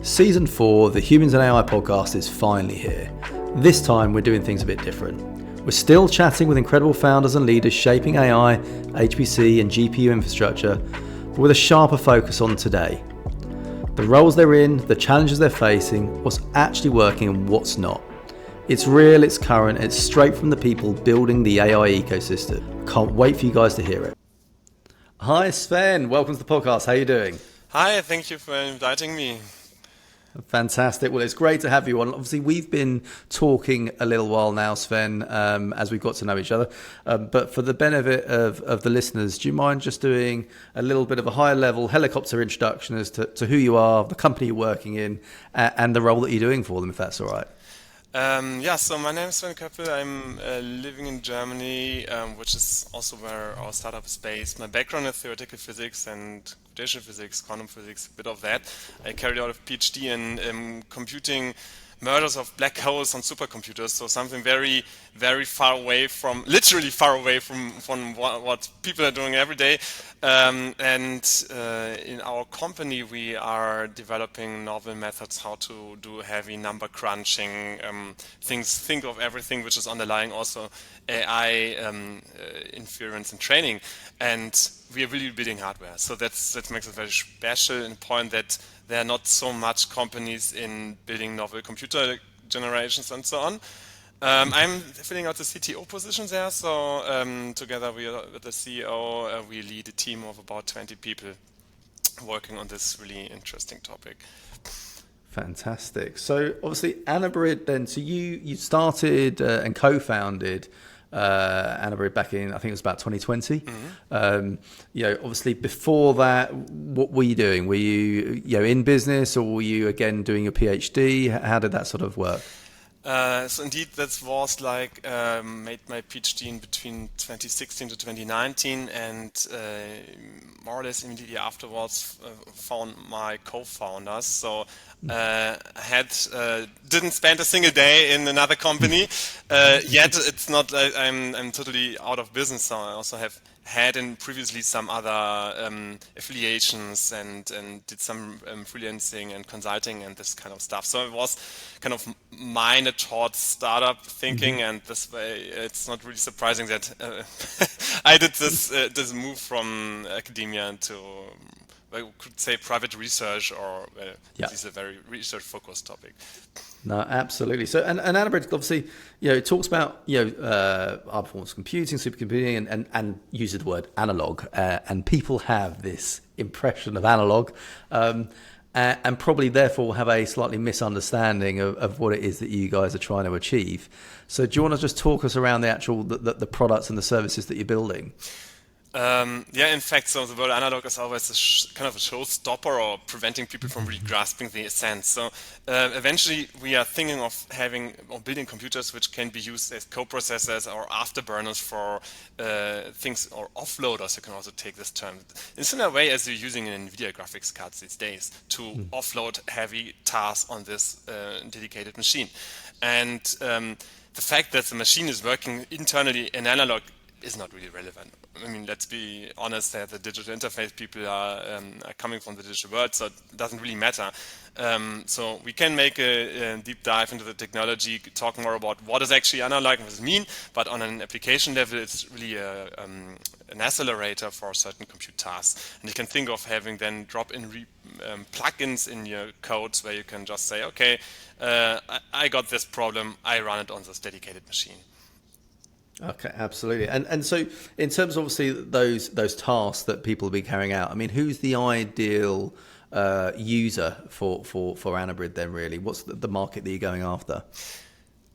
Season 4 of the Humans and AI podcast is finally here. This time we're doing things a bit different. We're still chatting with incredible founders and leaders shaping AI, HPC and GPU infrastructure, but with a sharper focus on today. The roles they're in, the challenges they're facing, what's actually working and what's not. It's real, it's current, it's straight from the people building the AI ecosystem. Can't wait for you guys to hear it. Hi Sven, welcome to the podcast. How are you doing? Hi, thank you for inviting me. Fantastic. Well, it's great to have you on. Obviously, we've been talking a little while now, Sven, as we've got to know each other. But for the benefit of the listeners, do you mind just doing a little bit of a higher level helicopter introduction as to who you are, the company you're working in, and the role that you're doing for them, if that's all right? So my name is Sven Köppel. I'm living in Germany, which is also where our startup is based. My background is theoretical physics and computational physics, quantum physics, a bit of that. I carried out a PhD in computing mergers of black holes on supercomputers, so something very, very far away from, literally far away from what people are doing every day. In our company, we are developing novel methods how to do heavy number crunching, think of everything which is underlying also AI inference and training. And we are really building hardware. So that makes it very special in the point that there are not so much companies in building novel computer generations and so on. I'm filling out the CTO position there, so together with the CEO, we lead a team of about 20 people working on this really interesting topic. Fantastic. So obviously Anabrid then, so you started and co-founded Anabrid back in, I think it was about 2020. Mm-hmm. Obviously before that, what were you doing? Were you in business, or were you again doing your PhD? How did that sort of work? So indeed, that was like made my PhD in between 2016 to 2019, and more or less immediately afterwards found my co-founders. So didn't spend a single day in another company. Yet it's not like I'm totally out of business. So I also have had in previously some other affiliations and did some freelancing and consulting and this kind of stuff. So it was kind of minded towards startup thinking, mm-hmm. And this way it's not really surprising that I did this move from academia to, I could say, private research, or this is a very research focused topic. No, absolutely. So, and Anabrid obviously, it talks about high performance computing, supercomputing, and uses the word analog. And people have this impression of analog, and probably therefore have a slightly misunderstanding of what it is that you guys are trying to achieve. So, do you want to just talk us around the actual the products and the services that you're building? In fact, so the word analog is always kind of a showstopper, or preventing people from really grasping the essence. So eventually we are thinking of having or building computers which can be used as co-processors or afterburners for things, or offloaders, you can also take this term. In a similar way as you're using an NVIDIA graphics cards these days to offload heavy tasks on this dedicated machine. And the fact that the machine is working internally in analog is not really relevant. I mean, let's be honest, that the digital interface people are coming from the digital world, so it doesn't really matter. So we can make a deep dive into the technology, talk more about what is actually analog and what does it mean, but on an application level, it's really an accelerator for certain compute tasks. And you can think of having then drop-in plugins in your codes where you can just say, okay, I got this problem, I run it on this dedicated machine. Okay, absolutely. And so in terms of obviously those tasks that people will be carrying out, I mean, who's the ideal user for Anabrid then, really? What's the market that you're going after?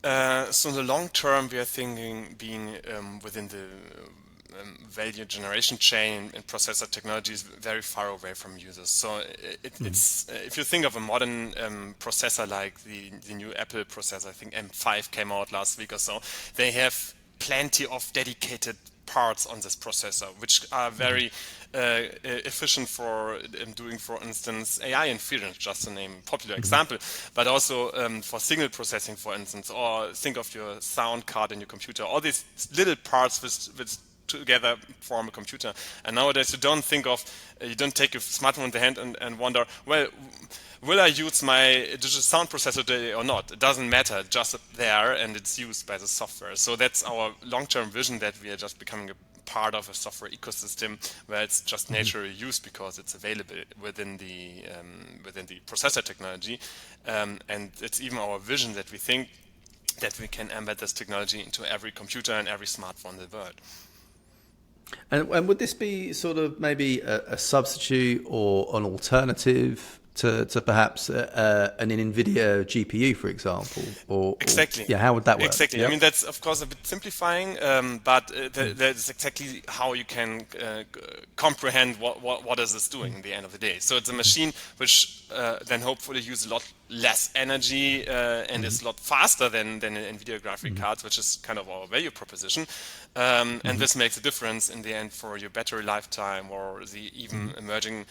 So in the long term, we are thinking being within the value generation chain and processor technology is very far away from users. So it's if you think of a modern processor like the new Apple processor, I think M5 came out last week or so, they have plenty of dedicated parts on this processor, which are very efficient for doing, for instance, AI inference, just to name a popular example, but also for signal processing, for instance, or think of your sound card in your computer. All these little parts which together form a computer. And nowadays you don't take a smartphone in the hand and wonder, well, will I use my digital sound processor today or not? It doesn't matter, it's just there and it's used by the software. So that's our long-term vision, that we are just becoming a part of a software ecosystem where it's just naturally used because it's available within the processor technology. And it's even our vision that we think that we can embed this technology into every computer and every smartphone in the world. And would this be sort of maybe a substitute or an alternative to perhaps an NVIDIA GPU, for example? Exactly. How would that work? Exactly. Yep. I mean, that's of course a bit simplifying, but that's exactly how you can comprehend what is this doing in the end of the day. So it's a machine which then hopefully uses a lot less energy and is a lot faster than an NVIDIA graphic cards, which is kind of our value proposition. And this makes a difference in the end for your battery lifetime, or the even emerging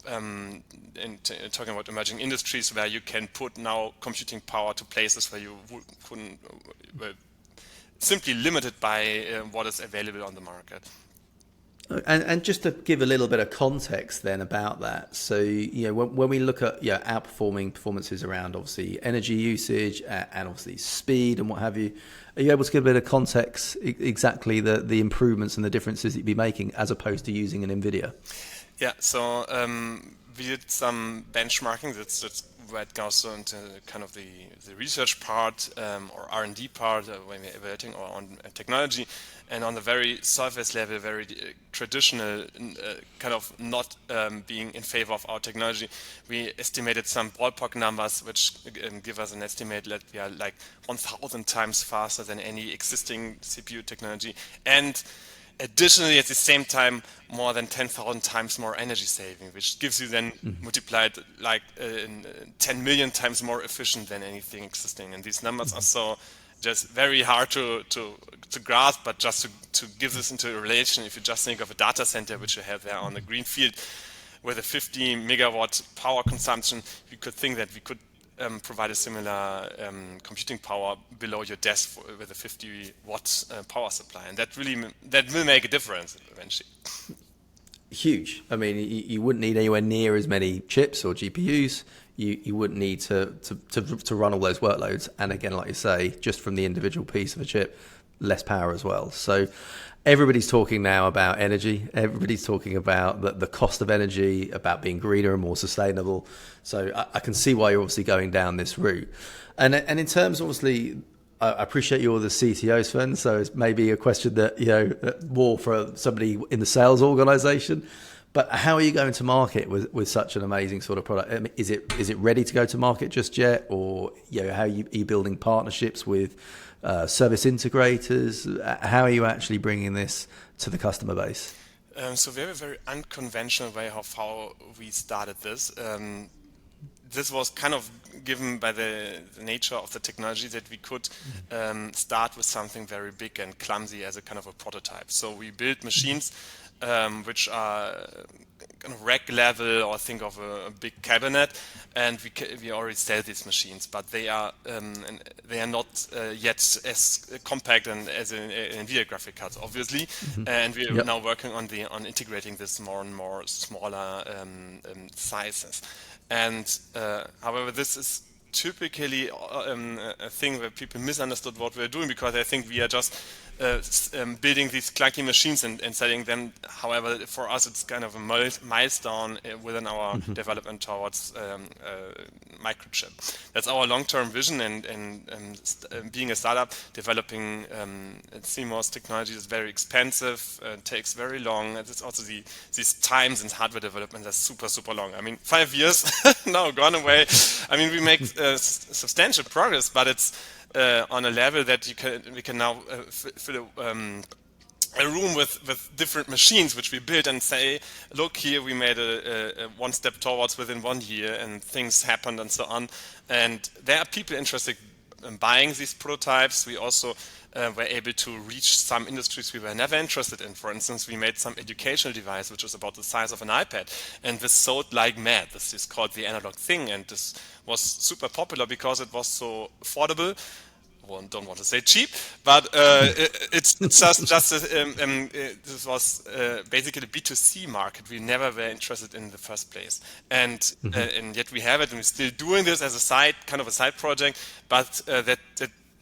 talking about emerging industries where you can put now computing power to places where you couldn't, were simply limited by what is available on the market. And just to give a little bit of context then about that, so when we look at outperforming performances around obviously energy usage and obviously speed and what have you, are you able to give a bit of context exactly the improvements and the differences you'd be making as opposed to using an NVIDIA? Yeah, so we did some benchmarking. That's where it goes into kind of the research part or R&D part when we're evaluating our own technology. And on the very surface level, very traditional, kind of not being in favor of our technology, we estimated some ballpark numbers which give us an estimate that we are like 1,000 times faster than any existing CPU technology. And additionally, at the same time, more than 10,000 times more energy saving, which gives you then multiplied like 10 million times more efficient than anything existing. And these numbers are so just very hard to grasp, but just to give this into a relation, if you just think of a data center, which you have there on the green field with a 50 megawatt power consumption, you could think that we could provide a similar computing power below your desk with a 50 watt power supply, and that will make a difference eventually. Huge. I mean, you wouldn't need anywhere near as many chips or GPUs. You wouldn't need to run all those workloads. And again, like you say, just from the individual piece of a chip, less power as well. So everybody's talking now about energy. Everybody's talking about the cost of energy, about being greener and more sustainable. So I can see why you're obviously going down this route. And in terms, obviously, I appreciate you're the CTO, Sven. So it's maybe a question that more for somebody in the sales organization. But how are you going to market with such an amazing sort of product? I mean, is it ready to go to market just yet, or how are you building partnerships with service integrators? How are you actually bringing this to the customer base? So we have a very unconventional way of how we started this. This was kind of given by the nature of the technology that we could start with something very big and clumsy as a kind of a prototype. So we built machines which are kind of rack level, or think of a big cabinet, and we already sell these machines, but they are not yet as compact and as an NVIDIA graphic cards, obviously, and we are now working on integrating this more and more smaller sizes. And however, this is typically a thing where people misunderstood what we're doing, because I think we are just building these clunky machines and selling them. However, for us, it's kind of a milestone within our development towards microchip. That's our long-term vision, and being a startup, developing CMOS technology is very expensive, takes very long. And it's also these times in hardware development are super, super long. I mean, 5 years now gone away. I mean, we make substantial progress, but it's on a level that we can now fill a room with different machines which we build and say, look, here we made a one step towards within 1 year, and things happened and so on. And there are people interested in buying these prototypes. We also were able to reach some industries we were never interested in. For instance, we made some educational device which was about the size of an iPad, and this sold like mad. This is called the Analog Thing, and this was super popular because it was so affordable, don't want to say cheap, but it's just this was basically a B2C market we never were interested in the first place, and yet we have it, and we're still doing this as a side project, but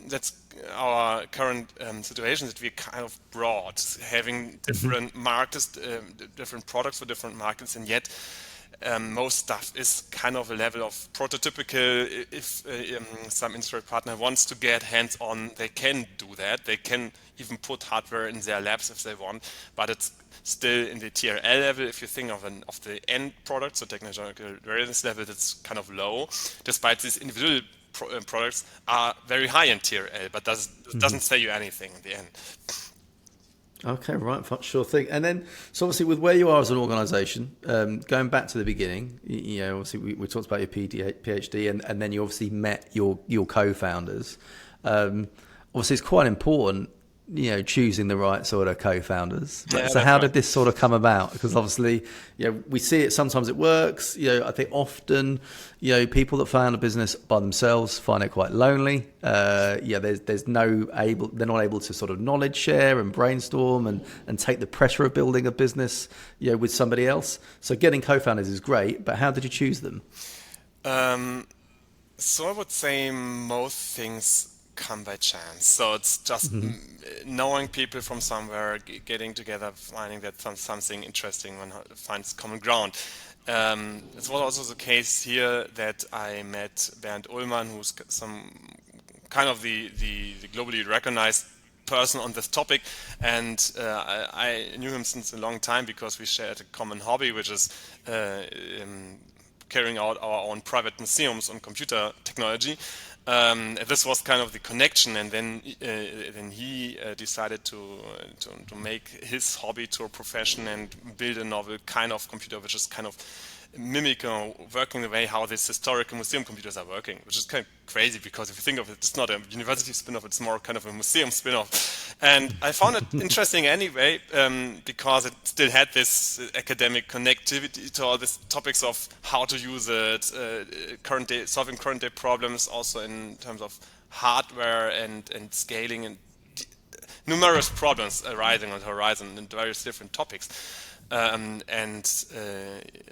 that's our current situation, that we're kind of broad, having different markets, different products for different markets, and yet most stuff is kind of a level of prototypical. If some industry partner wants to get hands-on, they can do that. They can even put hardware in their labs if they want, but it's still in the TRL level. If you think of the end product, so technological readiness level, that's kind of low, despite these individual products are very high in TRL, but doesn't say you anything in the end. Okay, right, sure thing. And then, so obviously, with where you are as an organisation, going back to the beginning, obviously we talked about your PhD, and then you obviously met your co-founders. Obviously, it's quite important, choosing the right sort of co-founders. Yeah, so how right. did this sort of come about? Because obviously, we see it, sometimes it works. I think often, people that found a business by themselves find it quite lonely. They're not able to sort of knowledge share and brainstorm and take the pressure of building a business, with somebody else. So getting co-founders is great, but how did you choose them? So I would say most things come by chance. So it's just knowing people from somewhere, getting together, finding that something interesting, and finds common ground. It was also the case here that I met Bernd Ullmann, who's some kind of the globally recognized person on this topic, and I knew him since a long time because we shared a common hobby, which is carrying out our own private museums on computer technology. This was kind of the connection, and then he decided to make his hobby to a profession and build a novel kind of computer, which is kind of mimicking, working the way how these historical museum computers are working, which is kind of crazy because if you think of it, it's not a university spin-off, it's more kind of a museum spin-off. And I found it interesting anyway, because it still had this academic connectivity to all these topics of how to use it, solving current day problems, also in terms of hardware and scaling, and numerous problems arising on the horizon in various different topics.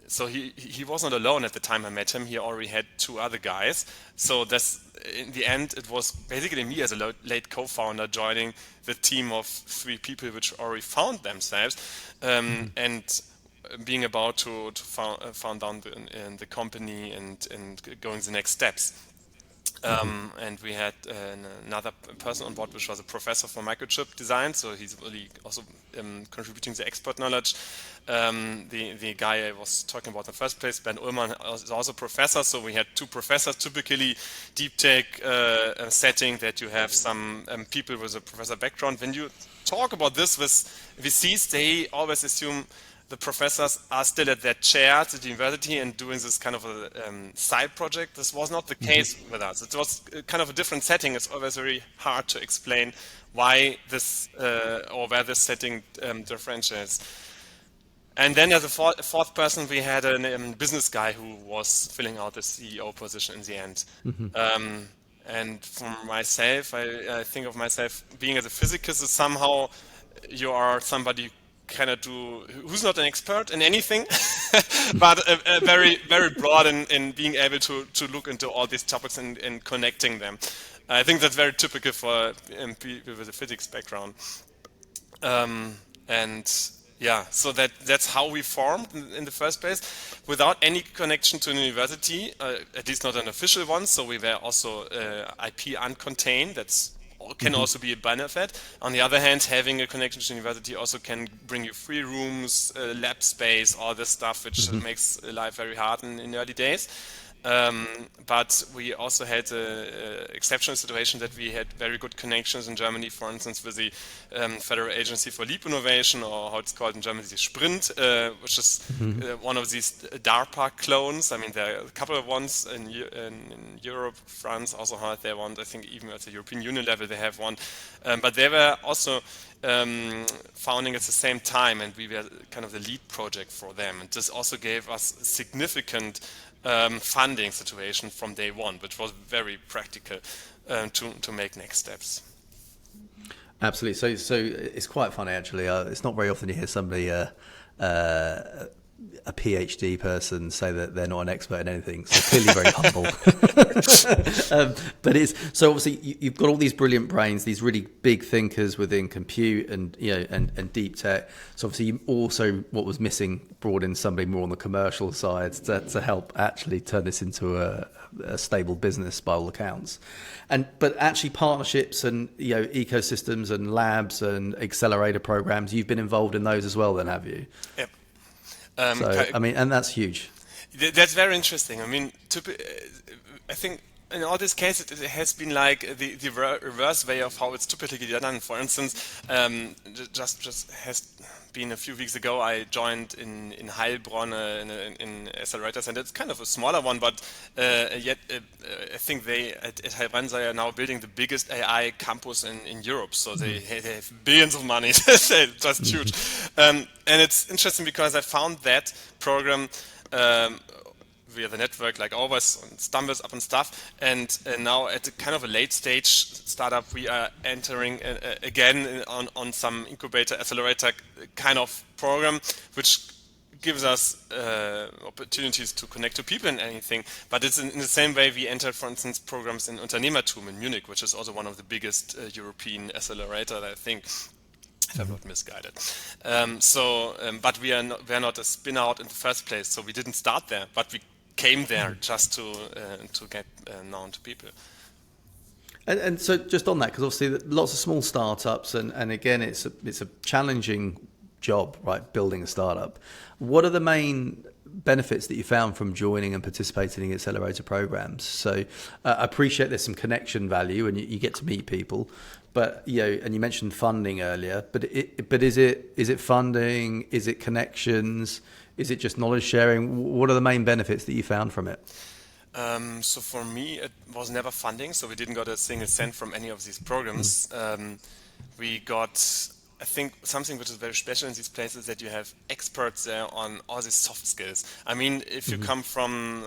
So he wasn't alone at the time I met him. He already had two other guys. So in the end, it was basically me as a late co-founder joining the team of three people which already found themselves, and being about to found down the company and going the next steps. And we had another person on board, which was a professor for microchip design, so he's really also contributing the expert knowledge. The guy I was talking about in the first place, Ben Ullmann, is also a professor, so we had two professors. Typically, deep tech setting that you have some people with a professor background. When you talk about this with VCs, they always assume the professors are still at their chairs at the university and doing this kind of a side project. This was not the case with us. It was kind of a different setting. It's always very hard to explain why this or where this setting differentiates. And then as a fourth person, we had a business guy who was filling out the CEO position in the end. And for myself, I think of myself being as a physicist as somehow you are somebody who's not an expert in anything, but very, very broad in being able to look into all these topics and connecting them. I think that's very typical for people with a physics background. So that's how we formed in the first place, without any connection to an university, at least not an official one. So we were also IP uncontained. That's can also be a benefit. On the other hand, having a connection to university also can bring you free rooms, lab space, all this stuff, which makes life very hard in early days. But we also had an exceptional situation that we had very good connections in Germany, for instance, with the Federal Agency for Leap Innovation, or how it's called in Germany, the Sprint, which is one of these DARPA clones. I mean, there are a couple of ones in Europe. France also had their one. I think even at the European Union level they have one. But they were also founding at the same time, and we were kind of the lead project for them. And this also gave us significant funding situation from day one, which was very practical to make next steps. Absolutely. So it's quite funny actually. It's not very often you hear somebody, a PhD person, say that they're not an expert in anything. So clearly very humble. But it's so obviously you've got all these brilliant brains, these really big thinkers within compute and and deep tech. So obviously you also, what was missing, brought in somebody more on the commercial side to help actually turn this into a stable business by all accounts. But actually partnerships and ecosystems and labs and accelerator programs, you've been involved in those as well then, have you? Yep. So I mean, and that's huge. That's very interesting. I mean, I think in all these cases it has been like the reverse way of how it's typically done. For instance, just has been a few weeks ago, I joined in Heilbronn in accelerator center. It's kind of a smaller one, but yet I think they at Heilbronn they are now building the biggest AI campus in Europe. So they have billions of money. They're just huge. And it's interesting because I found that program via the network, like always, stumbles up and stuff. And now at a kind of a late stage startup, we are entering again on some incubator accelerator kind of program, which gives us opportunities to connect to people and anything. But it's in the same way we entered, for instance, programs in Unternehmertum in Munich, which is also one of the biggest European accelerators, I think, if I'm not misguided. But we are not a spin out in the first place, so we didn't start there, but we came there just to get known to people. And so just on that, because obviously lots of small startups, and again, it's a challenging job, right? Building a startup. What are the main benefits that you found from joining and participating in accelerator programs? So I appreciate there's some connection value, and you get to meet people. But and you mentioned funding earlier. But is it funding? Is it connections? Is it just knowledge sharing? What are the main benefits that you found from it? So for me, it was never funding. So we didn't got a single cent from any of these programs. We got, I think, something which is very special in these places, that you have experts there on all these soft skills. I mean, if you come from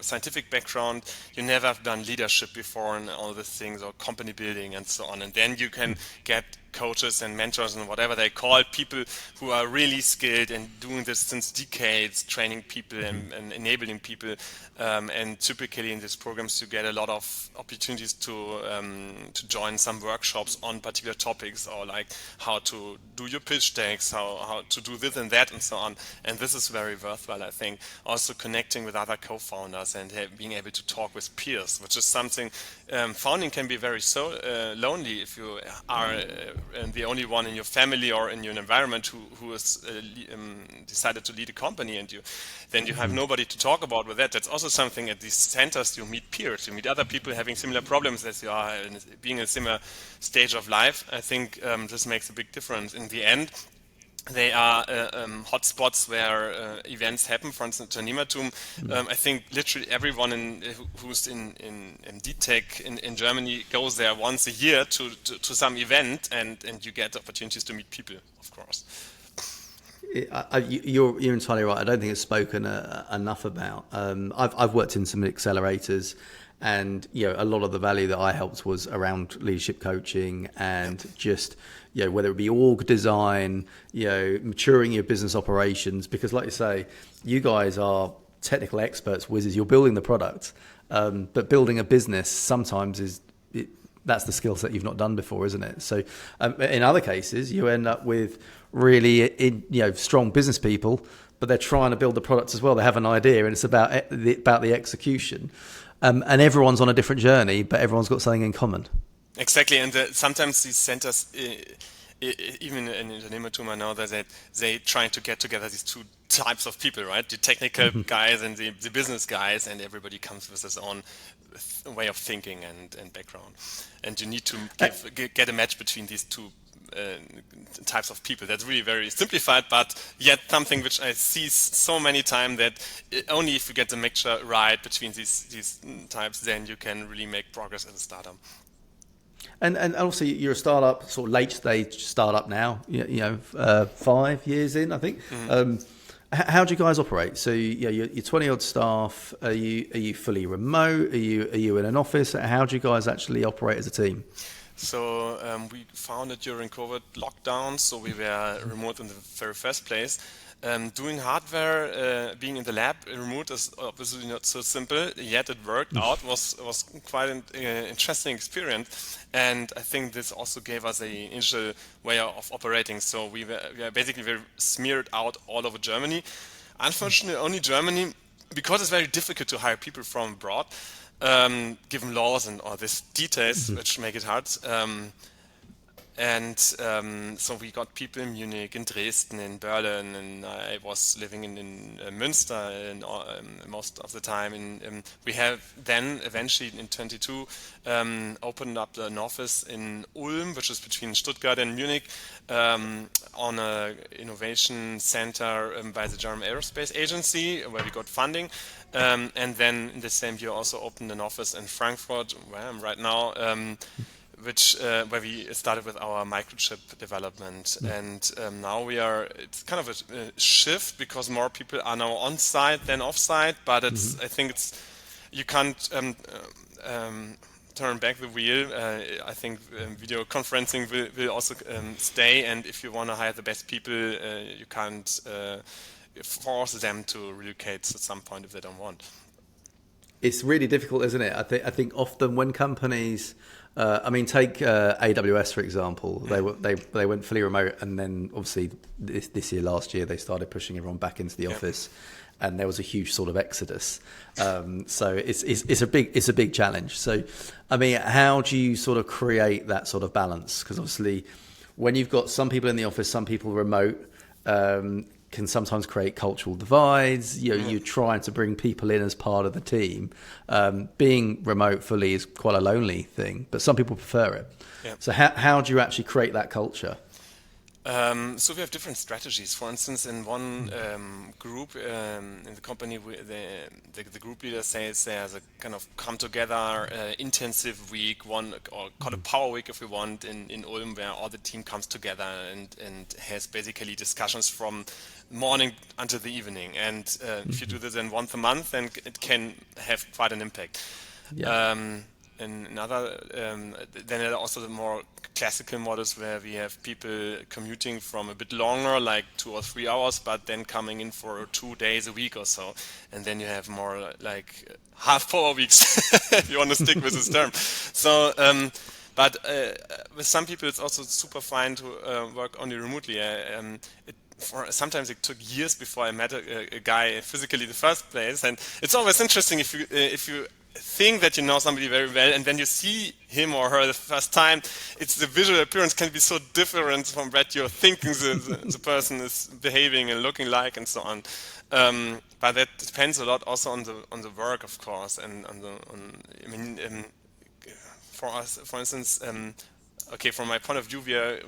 scientific background, you never have done leadership before and all these things, or company building and so on. And then you can get coaches and mentors and whatever they call, people who are really skilled and doing this since decades, training people and enabling people. And typically in these programs, you get a lot of opportunities to join some workshops on particular topics, or like how to do your pitch decks, how to do this and that and so on. And this is very worthwhile, I think. Also connecting with other co-founders and being able to talk with peers, which is something, founding can be very lonely if you are the only one in your family or in your environment who has decided to lead a company, and then you have nobody to talk about with that. That's also something at these centers. You meet peers, you meet other people having similar problems as you are, and being in a similar stage of life. I think this makes a big difference. In the end, they are hotspots where events happen. For instance, Unternehmertum. I think literally everyone who's in deep tech in Germany goes there once a year to some event, and you get opportunities to meet people, of course. You're entirely right. I don't think it's spoken enough about. I've worked in some accelerators, and a lot of the value that I helped was around leadership coaching and just whether it be org design, maturing your business operations. Because like you say, you guys are technical experts, whizzes. You're building the product, but building a business sometimes that's the skill set you've not done before, isn't it? So in other cases, you end up with really strong business people, but they're trying to build the product as well. They have an idea, and it's about the execution. And everyone's on a different journey, but everyone's got something in common. Exactly, and sometimes these centers, even in Unternehmertum, I know that they trying to get together these two types of people, right? The technical guys and the business guys, and everybody comes with his own way of thinking and background. And you need to get a match between these two types of people. That's really very simplified, but yet something which I see so many times, that only if you get the mixture right between these types, then you can really make progress as a startup. And also you're a startup, sort of late stage startup now, 5 years in, I think. How do you guys operate? So you're 20 odd staff. Are you fully remote? Are you in an office? How do you guys actually operate as a team? So we founded during COVID lockdown, so we were remote in the very first place. Doing hardware, being in the lab remote is obviously not so simple, yet it worked out. Was quite an interesting experience, and I think this also gave us an initial way of operating. So we were basically very smeared out all over Germany. Unfortunately, only Germany, because it's very difficult to hire people from abroad, given laws and all these details which make it hard. So we got people in Munich, in Dresden, in Berlin, and I was living in Münster most of the time. And we have then eventually in 22 opened up an office in Ulm, which is between Stuttgart and Munich, on a innovation center by the German Aerospace Agency, where we got funding. And then in the same year also opened an office in Frankfurt, where I am right now, where we started with our microchip development. And now it's kind of a shift, because more people are now on site than off site, but I think you can't turn back the wheel. I think video conferencing will also stay, and if you want to hire the best people, you can't force them to relocate at some point if they don't want. It's really difficult, isn't it? I think often when companies, take AWS for example. They went fully remote, and then obviously last year they started pushing everyone back into the office, and there was a huge sort of exodus. So it's a big challenge. So how do you sort of create that sort of balance? Because obviously, when you've got some people in the office, some people remote, can sometimes create cultural divides. You're trying to bring people in as part of the team. Being remote fully is quite a lonely thing, but some people prefer it. Yeah. So how do you actually create that culture? So we have different strategies. For instance, in one group in the company, the group leader says there's a kind of come together intensive week, or call it power week if we want, in Ulm, where all the team comes together and has basically discussions from morning until the evening. And if you do this then once a month, then it can have quite an impact. Yeah. And another, then there are also the more classical models where we have people commuting from a bit longer, like 2 or 3 hours, but then coming in for 2 days a week or so. And then you have more like half power weeks, if you want to stick with this term. So, but with some people, it's also super fine to work only remotely. Sometimes it took years before I met a guy physically in the first place. And it's always interesting if you think that you know somebody very well, and then you see him or her the first time, the visual appearance can be so different from what you're thinking the person is behaving and looking like, and so on. But that depends a lot also on the work, of course, and for us, for instance. From my point of view,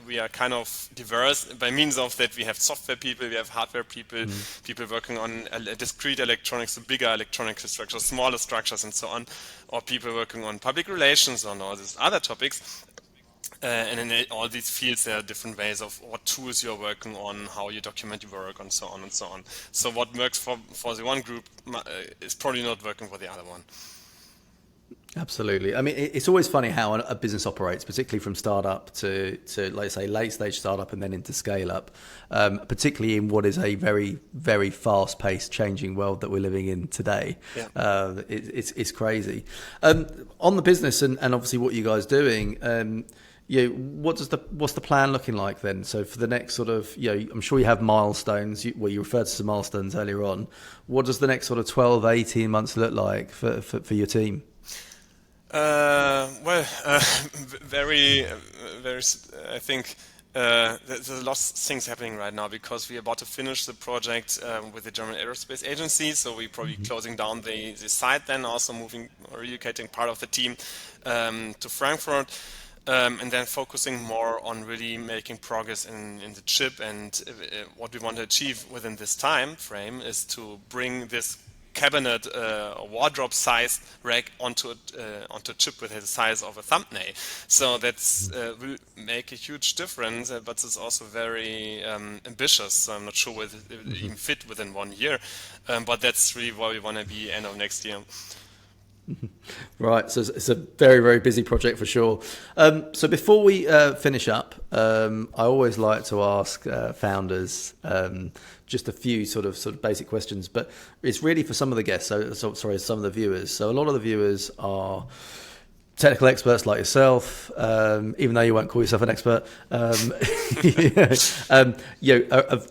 we are kind of diverse by means of that we have software people, we have hardware people, people working on discrete electronics, so bigger electronic structures, smaller structures, and so on, or people working on public relations on all these other topics. And in all these fields, there are different ways of what tools you're working on, how you document your work, and so on and so on. So what works for the one group is probably not working for the other one. Absolutely. It's always funny how a business operates, particularly from startup to like say late stage startup and then into scale up, particularly in what is a very, very fast paced changing world that we're living in today. Yeah. It's crazy. On the business and obviously what you guys are doing, what's the plan looking like then? So for the next sort of, I'm sure you have milestones. You referred to some milestones earlier on. What does the next sort of 12, 18 months look like for your team? Very, very. I think there's a lot of things happening right now, because we're about to finish the project with the German Aerospace Agency. So we're probably closing down the site, then also relocating part of the team to Frankfurt. And then focusing more on really making progress in the chip. And what we want to achieve within this time frame is to bring this cabinet, a wardrobe size rack onto a chip with the size of a thumbnail. So that's will make a huge difference, but it's also very ambitious. So I'm not sure whether it will even fit within 1 year, but that's really where we want to be end of next year. Right, so it's a very, very busy project for sure. So before we finish up, I always like to ask founders just a few sort of basic questions, but it's really for some of the guests. So some of the viewers. So a lot of the viewers are technical experts like yourself, even though you won't call yourself an expert, have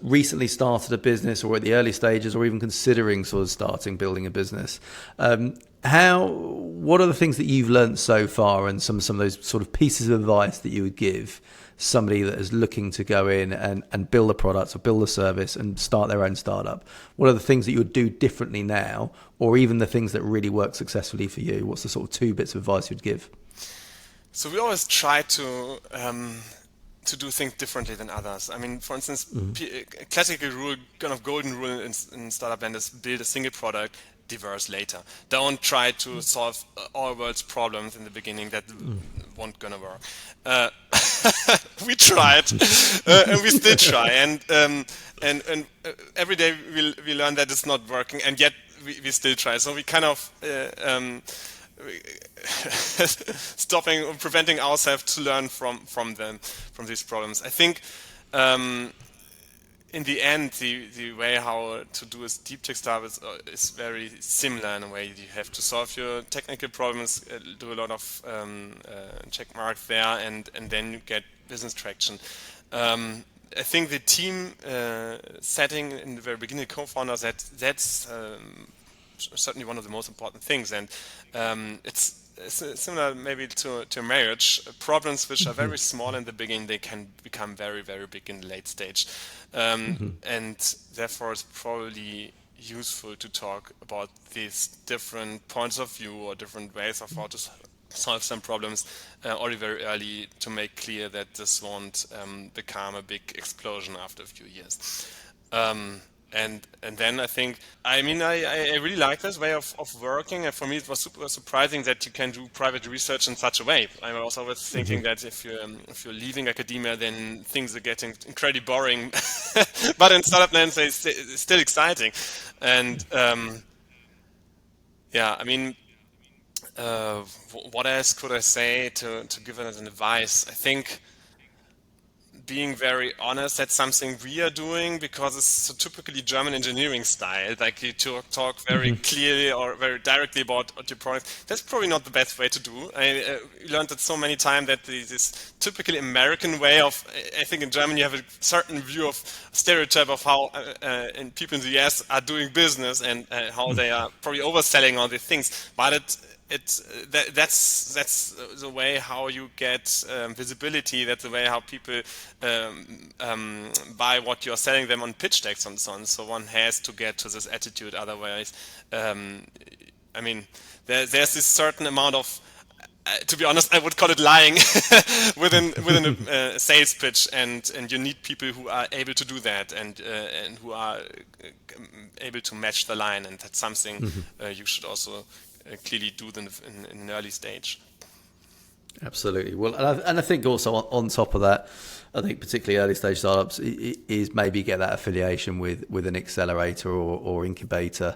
recently started a business or at the early stages or even considering sort of building a business. What are the things that you've learned so far and some of those sort of pieces of advice that you would give somebody that is looking to go in and build a product or build a service and start their own startup? What are the things that you would do differently now, or even the things that really work successfully for you? What's the sort of 2 bits of advice you'd give? So we always try to do things differently than others. I mean, for instance, a classical rule, kind of golden rule in startup land is build a single product, diverse later. Don't try to solve all world's problems in the beginning. That won't gonna work. We tried, and we still try, and every day we learn that it's not working, and yet we still try. So we kind of preventing ourselves to learn from these problems. I think in the end, the way how to do a deep tech startup is very similar in a way. You have to solve your technical problems, do a lot of check marks there, and then you get business traction. I think the team setting in the very beginning, co-founders, that's certainly one of the most important things, and it's similar maybe to marriage. Problems which are very small in the beginning, they can become very, very big in the late stage, and therefore it's probably useful to talk about these different points of view or different ways of how to solve some problems already very early, to make clear that this won't become a big explosion after a few years. And then I think, I really like this way of working, and for me it was super surprising that you can do private research in such a way. I was always thinking that if you're leaving academia, then things are getting incredibly boring, but in startup land it's still exciting. And what else could I say to give it as an advice? I think being very honest, that's something we are doing, because it's so typically German engineering style. Like you talk very clearly or very directly about your product. That's probably not the best way to do. I learned it so many times that this typically American way of, I think in Germany you have a certain view of stereotype of how people in the US are doing business, and how they are probably overselling all these things. But that's the way how you get visibility. That's the way how people buy what you're selling them on pitch decks and so on. So one has to get to this attitude. Otherwise, there's this certain amount of, to be honest, I would call it lying within a sales pitch, and you need people who are able to do that, and who are able to match the line, and that's something you should also clearly do them in an early stage. Absolutely. Well, and I think also on top of that, I think particularly early stage startups is maybe get that affiliation with an accelerator or incubator,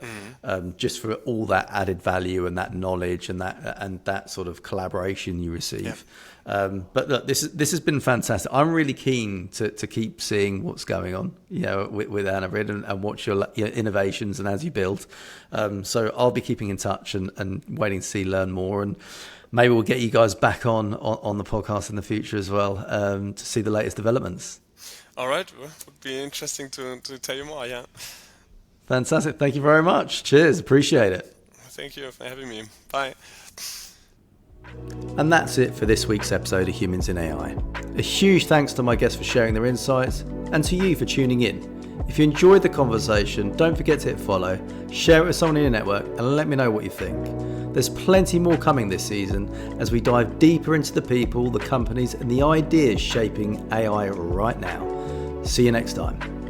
just for all that added value and that knowledge and that sort of collaboration you receive. Yeah. But look, this has been fantastic. I'm really keen to keep seeing what's going on, with Anabrid and watch your innovations and as you build. So I'll be keeping in touch and waiting to learn more, and maybe we'll get you guys back on the podcast in the future as well, to see the latest developments. All right, well, it would be interesting to tell you more. Yeah. Fantastic. Thank you very much. Cheers. Appreciate it. Thank you for having me. Bye. And that's it for this week's episode of Humans in AI. A huge thanks to my guests for sharing their insights, and to you for tuning in. If you enjoyed the conversation, don't forget to hit follow, share it with someone in your network, and let me know what you think. There's plenty more coming this season as we dive deeper into the people, the companies, and the ideas shaping AI right now. See you next time.